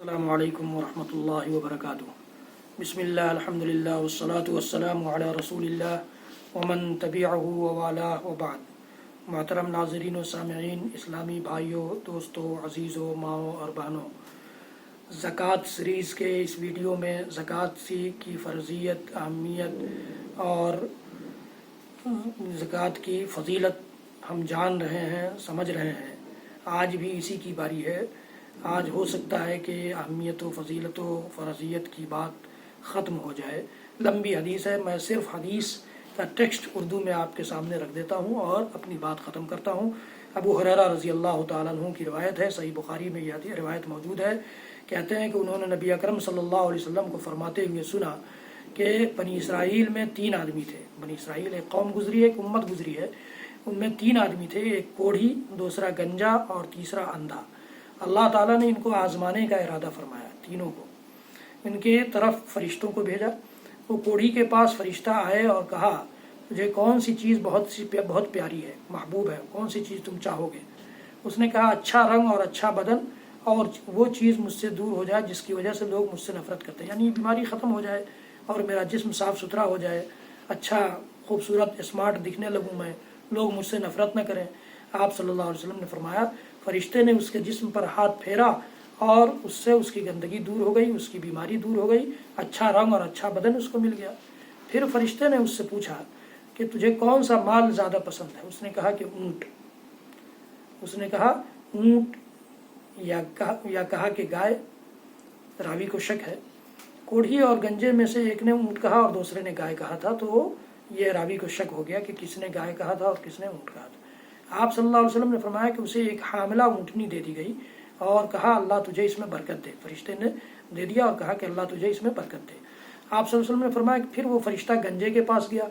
अस्सलामु अलैकुम वरहमतुल्लाहि वबरकातुहू। बिस्मिल्लाह अल्हम्दुलिल्लाह वस्सलातु वस्सलामु अला रसूलिल्लाह वमन तबिअहु व वालाह व बाद। मोहतरम नाज़रीन व सामिईन, इस्लामी भाइयों, दोस्तों, अज़ीज़ों, माओ और बहनों, ज़कात सीरीज़ के इस वीडियो में ज़कात की फ़र्ज़ियत, अहमियत और ज़कात की फ़जीलत हम जान रहे हैं, समझ रहे हैं। आज भी इसी की बारी है। आज हो सकता है कि अहमियत व फ़जीलत व फ़र्ज़ियत की बात ख़त्म हो जाए। लंबी हदीस है, मैं सिर्फ़ हदीस का टेक्स्ट उर्दू में आपके सामने रख देता हूँ और अपनी बात ख़त्म करता हूँ। अबू हुरैरा रज़ी अल्लाह तआला अन्हु की रिवायत है, सही बुखारी में यह रिवायत मौजूद है। कहते हैं कि उन्होंने नबी अकरम सल्लल्लाहु अलैहि वसल्लम को फरमाते हुए सुना कि बनी इसराइल में 3 आदमी थे। बनी इसराइल एक कौम गुजरी है, एक उम्मत गुजरी है। उनमें 3 आदमी थे, एक कोढ़ी, दूसरा गंजा और तीसरा अंधा। अल्लाह ताला ने इनको आजमाने का इरादा फरमाया, तीनों को। इनके तरफ फरिश्तों को भेजा। वो कोढ़ी के पास फरिश्ता आए और कहा, मुझे कौन सी चीज़ बहुत प्यारी है, महबूब है, कौन सी चीज़ तुम चाहोगे? उसने कहा, अच्छा रंग और अच्छा बदन, और वो चीज़ मुझसे दूर हो जाए जिसकी वजह से लोग मुझसे नफरत करते हैं, यानी बीमारी ख़त्म हो जाए और मेरा जिस्म साफ़ सुथरा हो जाए, अच्छा खूबसूरत स्मार्ट दिखने लगूँ मैं, लोग मुझसे नफरत न करें। आप सल्लल्लाहु अलैहि वसल्लम ने फरमाया, फरिश्ते ने उसके जिस्म पर हाथ फेरा और उससे उसकी गंदगी दूर हो गई, उसकी बीमारी दूर हो गई, अच्छा रंग और अच्छा बदन उसको मिल गया। फिर फरिश्ते ने उससे पूछा कि तुझे कौन सा माल ज़्यादा पसंद है? उसने कहा कि ऊँट। उसने कहा ऊँट या कहा कि गाय। रावी को शक है। कोढ़ी और गंजे में से एक ने ऊँट कहा और दूसरे ने गाय कहा था, तो ये रावी को शक हो गया कि किसने गाय कहा था और किसने ऊँट कहा था। आप सल्लल्लाहु अलैहि वसल्लम ने फरमाया कि उसे एक हामिला ऊँटनी दे दी गई और कहा, अल्लाह तुझे इसमें बरकत दे। फरिश्ते ने दे दिया और कहा कि अल्लाह तुझे इसमें बरकत दे। आप सल्लल्लाहु अलैहि वसल्लम ने फरमाया कि फिर वो फरिश्ता गंजे के पास गया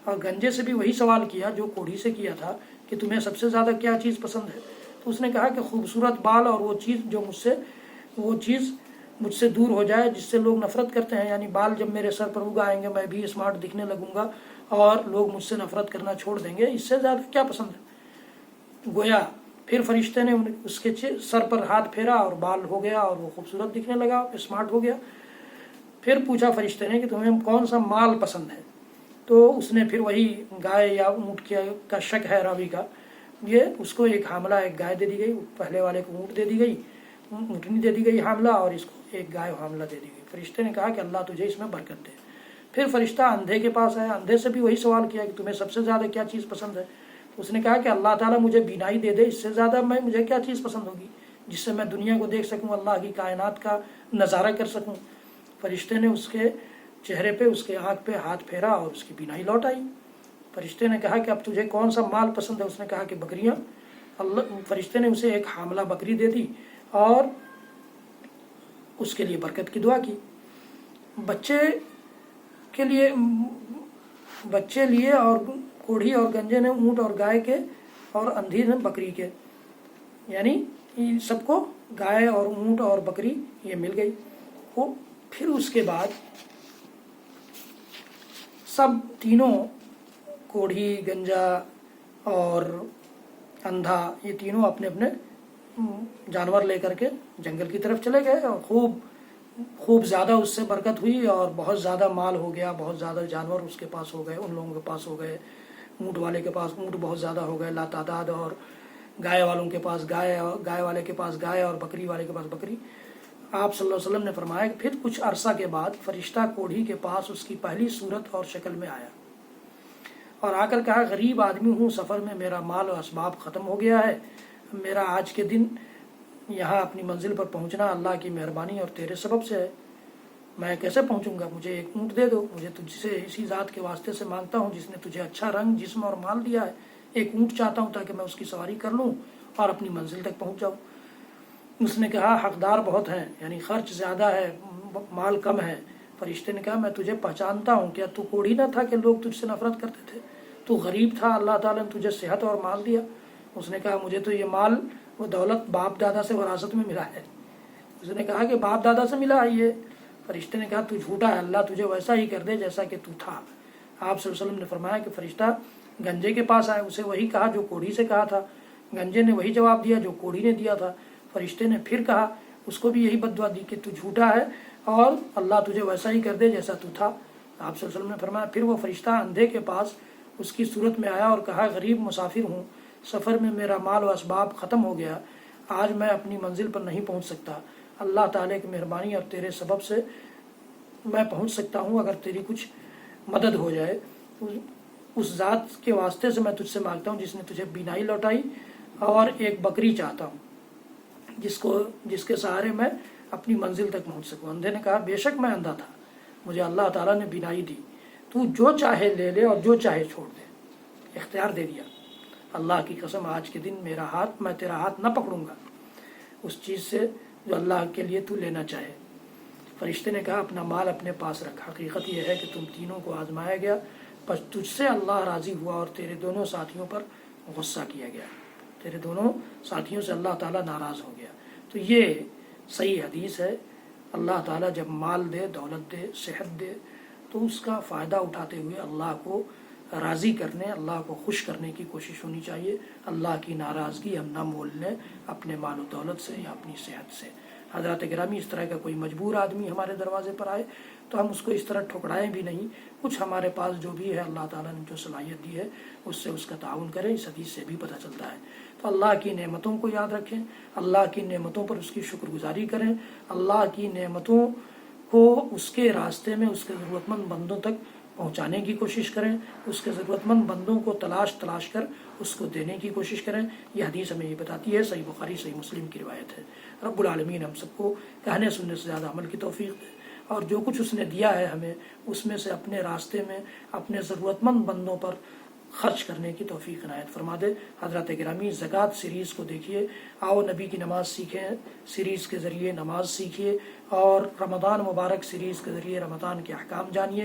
और गंजे से भी वही सवाल किया जो कोढ़ी से किया था कि तुम्हें सबसे ज़्यादा क्या चीज़ पसंद है? तो उसने कहा कि खूबसूरत बाल और वो चीज़ मुझसे दूर हो जाए जिससे लोग नफरत करते हैं, यानी बाल जब मेरे सर पर उग आएंगे मैं भी स्मार्ट दिखने लगूंगा और लोग मुझसे नफरत करना छोड़ देंगे, इससे ज़्यादा क्या पसंद है? गोया फिर फरिश्ते ने उसके सर पर हाथ फेरा और बाल हो गया और वो खूबसूरत दिखने लगा, स्मार्ट हो गया। फिर पूछा फरिश्ते ने कि तुम्हें कौन सा माल पसंद है? तो उसने फिर वही गाय या ऊँट का शक है रावी का, ये उसको एक हामला एक गाय दे दी गई, पहले वाले को ऊँट दे दी गई, ऊँटनी दे दी गई हामला, और इसको एक गाय हामला दे दी गई। फरिश्ते ने कहा कि अल्लाह तुझे इसमें बरकत दे। फिर फरिश्ता अंधे के पास आया, अंधे से भी वही सवाल किया कि तुम्हें सबसे ज़्यादा क्या चीज़ पसंद है? उसने कहा कि अल्लाह ताला मुझे बीनाई दे दे, इससे ज़्यादा मुझे क्या चीज़ पसंद होगी जिससे मैं दुनिया को देख सकूँ, अल्लाह की कायनात का नज़ारा कर सकूँ। फरिश्ते ने उसके चेहरे पे, उसके आँख पे हाथ फेरा और उसकी बीनाई लौट आई। फरिश्ते ने कहा कि अब तुझे कौन सा माल पसंद है? उसने कहा कि बकरियाँ। फरिश्ते ने उसे एक हामला बकरी दे दी और उसके लिए बरकत की दुआ की। बच्चे लिए और कोढ़ी और गंजे ने ऊँट और गाय के और अंधी ने बकरी के, यानी सबको गाय और ऊँट और बकरी ये मिल गई। वो फिर उसके बाद सब तीनों, कोढ़ी, गंजा और अंधा, ये तीनों अपने अपने जानवर लेकर के जंगल की तरफ चले गए और खूब ज़्यादा उससे बरकत हुई और बहुत ज़्यादा माल हो गया, बहुत ज़्यादा जानवर उसके पास हो गए, उन लोगों के पास हो गए। ऊँट वाले के पास ऊँट बहुत ज़्यादा हो गए लातादाद, और गाय वालों के पास गाय, और गाय वाले के पास गाय, और बकरी वाले के पास बकरी। आप सल्लल्लाहु अलैहि वसल्लम ने फरमाया कि फिर कुछ अरसा के बाद फरिश्ता कोढ़ी के पास उसकी पहली सूरत और शक्ल में आया और आकर कहा, गरीब आदमी हूँ, सफ़र में मेरा माल और असबाब ख़त्म हो गया है, मेरा आज के दिन यहाँ अपनी मंजिल पर पहुँचना अल्लाह की मेहरबानी और तेरे सबब से है, मैं कैसे पहुँचूँगा? मुझे एक ऊँट दे दो, मुझे तुझसे इसी ज़ात के वास्ते से मांगता हूँ जिसने तुझे अच्छा रंग, जिस्म और माल दिया है। एक ऊँट चाहता हूँ ताकि मैं उसकी सवारी कर लूँ और अपनी मंजिल तक पहुँच जाऊँ। उसने कहा, हकदार बहुत हैं, यानी खर्च ज़्यादा है, माल कम है। फरिश्ते ने कहा, मैं तुझे पहचानता हूँ, क्या तू कोढ़ी ना था कि लोग तुझसे नफरत करते थे? तू गरीब था, अल्लाह ताला ने तुझे सेहत और माल दिया। उसने कहा, मुझे तो ये माल वो दौलत बाप दादा से विरासत में मिला है। उसने कहा कि बाप दादा से मिला है ये? फरिश्ते ने कहा, तू झूठा है, अल्लाह तुझे वैसा ही कर दे जैसा कि तू था। आप सल्लल्लाहु अलैहि वसल्लम ने फरमाया कि फरिश्ता गंजे के पास आया, उसे वही कहा जो कोढ़ी से कहा था। गंजे ने वही जवाब दिया जो कोढ़ी ने दिया था। फरिश्ते ने फिर कहा, اس کو بھی یہی بددعا دی کہ تو جھوٹا ہے اور اللہ تجھے ویسا ہی کر دے جیسا تو تھا۔ آپ صلی اللہ علیہ وسلم نے فرمایا پھر وہ فرشتہ اندھے کے پاس اس کی صورت میں آیا اور کہا غریب مسافر ہوں، سفر میں میرا مال و اسباب ختم ہو گیا، آج میں اپنی منزل پر نہیں پہنچ سکتا، اللہ تعالیٰ کی مہربانی اور تیرے سبب سے میں پہنچ سکتا ہوں، اگر تیری کچھ مدد ہو جائے اس ذات کے واسطے سے میں تجھ سے مانگتا ہوں جس نے تجھے بینائی لوٹائی، اور ایک بکری چاہتا ہوں جس کے سہارے میں اپنی منزل تک پہنچ سکوں۔ اندھے نے کہا بے شک میں اندھا تھا، مجھے اللہ تعالیٰ نے بینائی دی، تو جو چاہے لے لے اور جو چاہے چھوڑ دے، اختیار دے دیا۔ اللہ کی قسم آج کے دن میں تیرا ہاتھ نہ پکڑوں گا اس چیز سے جو اللہ کے لیے تو لینا چاہے۔ فرشتے نے کہا اپنا مال اپنے پاس رکھ، حقیقت یہ ہے کہ تم تینوں کو آزمایا گیا، بس تجھ سے اللہ راضی ہوا اور تیرے دونوں ساتھیوں پر غصہ کیا گیا، تیرے دونوں ساتھیوں سے اللہ تعالیٰ ناراض ہو گیا۔ تو یہ صحیح حدیث ہے، اللہ تعالیٰ جب مال دے، دولت دے، صحت دے، تو اس کا فائدہ اٹھاتے ہوئے اللہ کو راضی کرنے، اللہ کو خوش کرنے کی کوشش ہونی چاہیے۔ اللہ کی ناراضگی ہم نہ مول لیں اپنے مال و دولت سے یا اپنی صحت سے۔ حضرات گرامی، اس طرح کا کوئی مجبور آدمی ہمارے دروازے پر آئے تو ہم اس کو اس طرح ٹھکرائیں بھی نہیں، کچھ ہمارے پاس جو بھی ہے اللہ تعالیٰ نے جو صلاحیت دی ہے اس سے اس کا تعاون کریں۔ اس حدیث سے بھی پتہ چلتا ہے۔ تو اللہ کی نعمتوں کو یاد رکھیں، اللہ کی نعمتوں پر اس کی شکر گزاری کریں، اللہ کی نعمتوں کو اس کے راستے میں اس کے ضرورت مند بندوں تک پہنچانے کی کوشش کریں، اس کے ضرورت مند بندوں کو تلاش کر اس کو دینے کی کوشش کریں۔ یہ حدیث ہمیں یہ بتاتی ہے، صحیح بخاری صحیح مسلم کی روایت ہے۔ رب العالمین ہم سب کو کہنے سننے سے زیادہ عمل کی توفیق دے، اور جو کچھ اس نے دیا ہے ہمیں اس میں سے اپنے راستے میں اپنے ضرورت مند بندوں پر خرچ کرنے کی توفیق عنایت فرما دے۔ حضرات گرامی، زکوٰۃ سیریز کو دیکھیے، آؤ نبی کی نماز سیکھیں سیریز کے ذریعے نماز سیکھیے، اور رمضان مبارک سیریز کے ذریعے رمضان کے احکام جانیے۔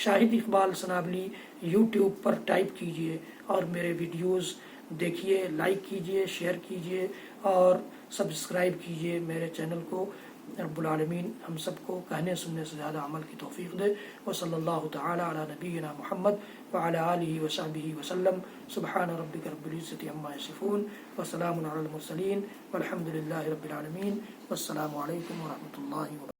شاہد اقبال ثنابلی یوٹیوب پر ٹائپ کیجئے اور میرے ویڈیوز دیکھیے، لائک کیجئے، شیئر کیجئے اور سبسکرائب کیجئے میرے چینل کو۔ رب العالمین ہم سب کو کہنے سننے سے زیادہ عمل کی توفیق دے۔ وصلی اللہ تعالی علی نبینا محمد وعلی آلہ وصحبہ وسلم۔ سبحان ربک رب العزۃ عما یصفون وسلام علی المرسلین والحمد للہ رب العالمین، والسلام علیکم ورحمۃ اللہ وبرکاتہ۔